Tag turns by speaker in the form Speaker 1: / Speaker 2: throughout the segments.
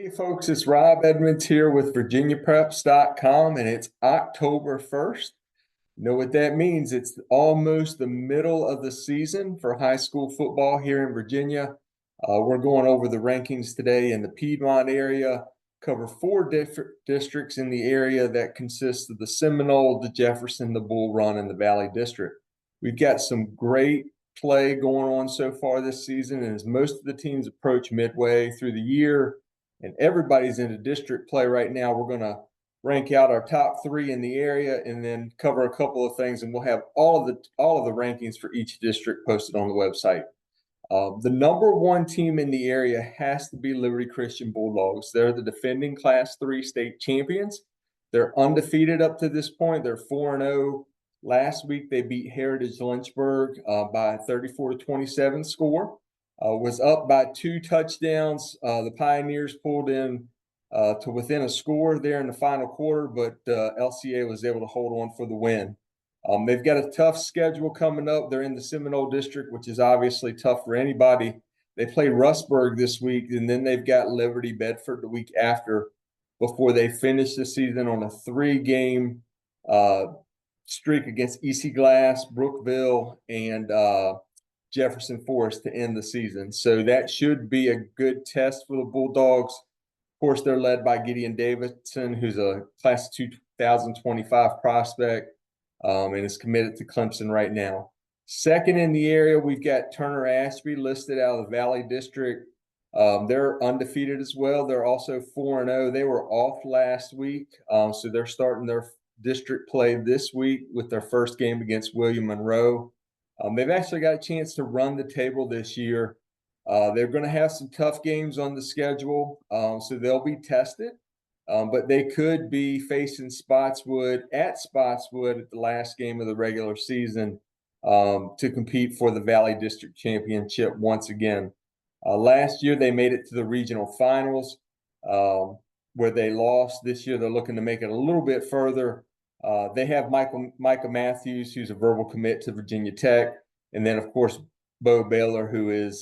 Speaker 1: Hey folks, it's Rob Edmonds here with VirginiaPreps.com, and it's October 1st. You know what that means? It's almost the middle of the season for high school football here in Virginia. We're going over the rankings today in the Piedmont area, cover four different districts in the area that consists of the Seminole, the Jefferson, the Bull Run, and the Valley District. We've got some great play going on so far this season, and as most of the teams approach midway through the year, and everybody's in a district play right now, we're going to rank out our top three in the area and then cover a couple of things, and we'll have all of the rankings for each district posted on the website. The number one team in the area has to be Liberty Christian Bulldogs. They're the defending Class 3 state champions. They're undefeated up to this point. They're 4-0. Last week, they beat Heritage Lynchburg by a 34-27 score. Was up by 2 touchdowns. The Pioneers pulled in to within a score there in the final quarter, but LCA was able to hold on for the win. They've got a tough schedule coming up. They're in the Seminole district, which is obviously tough for anybody. They play Rustburg this week, and then they've got Liberty Bedford the week after before they finish the season on a 3-game streak against EC Glass, Brookville, and Jefferson Forest to end the season. So that should be a good test for the Bulldogs. Of course, they're led by Gideon Davidson, who's a Class 2025 prospect and is committed to Clemson right now. Second in the area, we've got Turner Ashby listed out of the Valley District. They're undefeated as well. They're also 4-0. They were off last week, so they're starting their district play this week with their first game against William Monroe. They've actually got a chance to run the table this year. They're going to have some tough games on the schedule, so they'll be tested. But they could be facing Spotswood at the last game of the regular season to compete for the Valley District Championship once again. Last year, they made it to the regional finals where they lost. This year, they're looking to make it a little bit further. They have Micah Matthews, who's a verbal commit to Virginia Tech. And then, of course, Bo Baylor, who is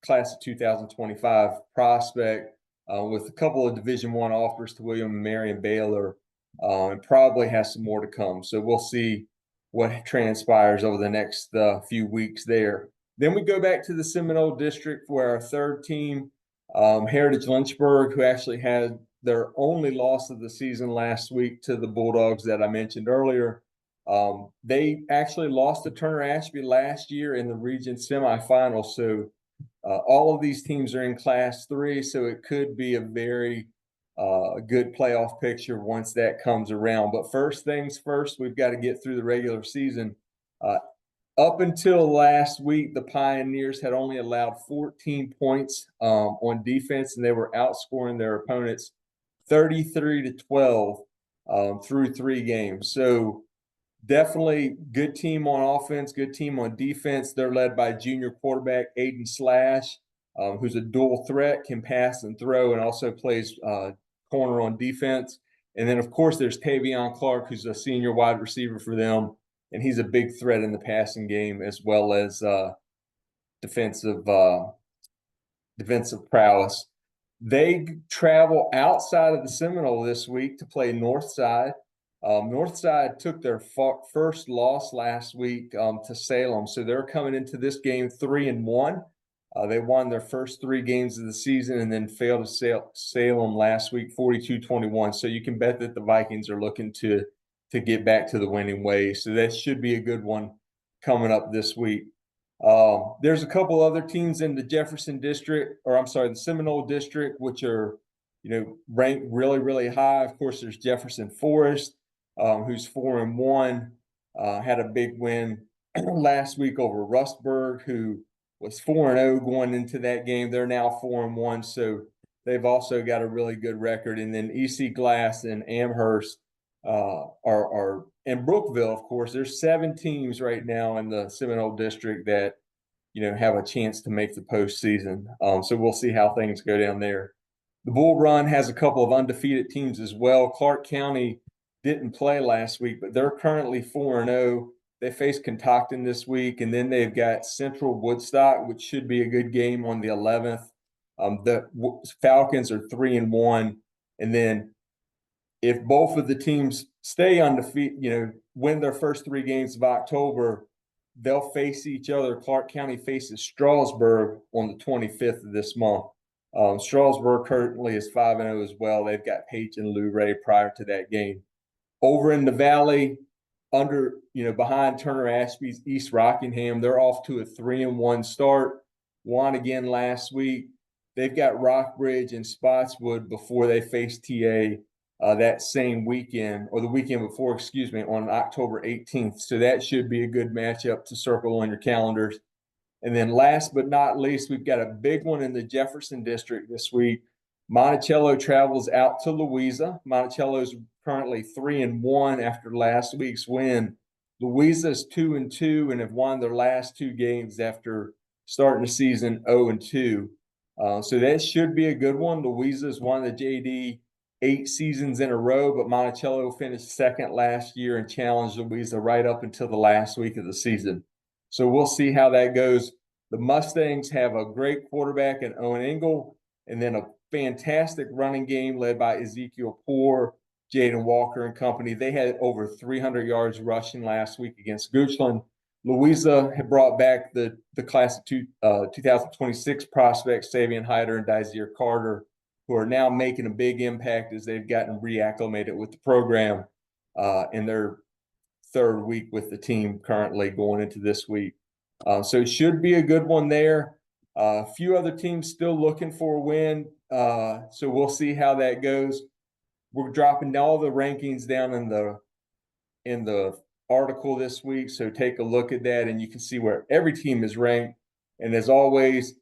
Speaker 1: Class of 2025 prospect. With a couple of Division I offers to William and Mary and Baylor, and probably has some more to come. So we'll see what transpires over the next few weeks there. Then we go back to the Seminole District where our third team, Heritage Lynchburg, who actually had their only loss of the season last week to the Bulldogs that I mentioned earlier. They actually lost to Turner Ashby last year in the region semifinals. So all of these teams are in Class 3, so it could be a very good playoff picture once that comes around. But first things first, we've got to get through the regular season. Up until last week, the Pioneers had only allowed 14 points on defense, and they were outscoring their opponents 33-12 through 3 games. So definitely good team on offense, good team on defense. They're led by junior quarterback Aiden Slash, who's a dual threat, can pass and throw, and also plays corner on defense. And then, of course, there's Tavion Clark, who's a senior wide receiver for them, and he's a big threat in the passing game as well as defensive prowess. They travel outside of the Seminole this week to play Northside. Northside took their first loss last week to Salem, so they're coming into this game 3-1. They won their first 3 games of the season and then failed to Salem last week 42-21. So you can bet that the Vikings are looking to get back to the winning ways. So that should be a good one coming up this week. There's a couple other teams in the Jefferson district, the Seminole district, which are, ranked really, really high. Of course, there's Jefferson Forest, who's 4-1, had a big win last week over Rustburg, who was 4-0 going into that game. They're now 4-1, so they've also got a really good record. And then EC Glass and Amherst are in Brookville, of course. There's 7 teams right now in the Seminole district that have a chance to make the postseason. So we'll see how things go down there. The Bull Run has a couple of undefeated teams as well. Clark County didn't play last week, but they're currently 4-0. They face Contocton this week, and then they've got Central Woodstock, which should be a good game on the 11th. The Falcons are 3-1, and then if both of the teams stay undefeated, win their first 3 games of October, they'll face each other. Clark County faces Strasburg on the 25th of this month. Strasburg currently is 5-0 as well. They've got Page and Lou Ray prior to that game. Over in the Valley, behind Turner Ashby's East Rockingham, they're off to a 3-1 start. Won again last week. They've got Rockbridge and Spotswood before they face TA that same weekend, or the weekend before, excuse me, on October 18th. So that should be a good matchup to circle on your calendars. And then last but not least, we've got a big one in the Jefferson district this week. Monticello travels out to Louisa. Monticello's currently 3-1 after last week's win. Louisa's 2-2 and have won their last 2 games after starting the season 0-2. So that should be a good one. Louisa's won the JD 8 seasons in a row, but Monticello finished second last year and challenged Louisa right up until the last week of the season. So we'll see how that goes. The Mustangs have a great quarterback in Owen Engel, and then a fantastic running game led by Ezekiel Poor, Jaden Walker and company. They had over 300 yards rushing last week against Goochland. Louisa had brought back the class of 2026 prospects, Savion Hyder and Dizier Carter, who are now making a big impact as they've gotten reacclimated with the program in their 3rd week with the team currently going into this week. So it should be a good one there. A few other teams still looking for a win. So we'll see how that goes. We're dropping all the rankings down in the article this week. So take a look at that and you can see where every team is ranked. And as always,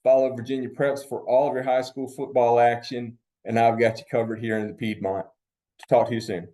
Speaker 1: follow Virginia Preps for all of your high school football action. And I've got you covered here in the Piedmont. Talk to you soon.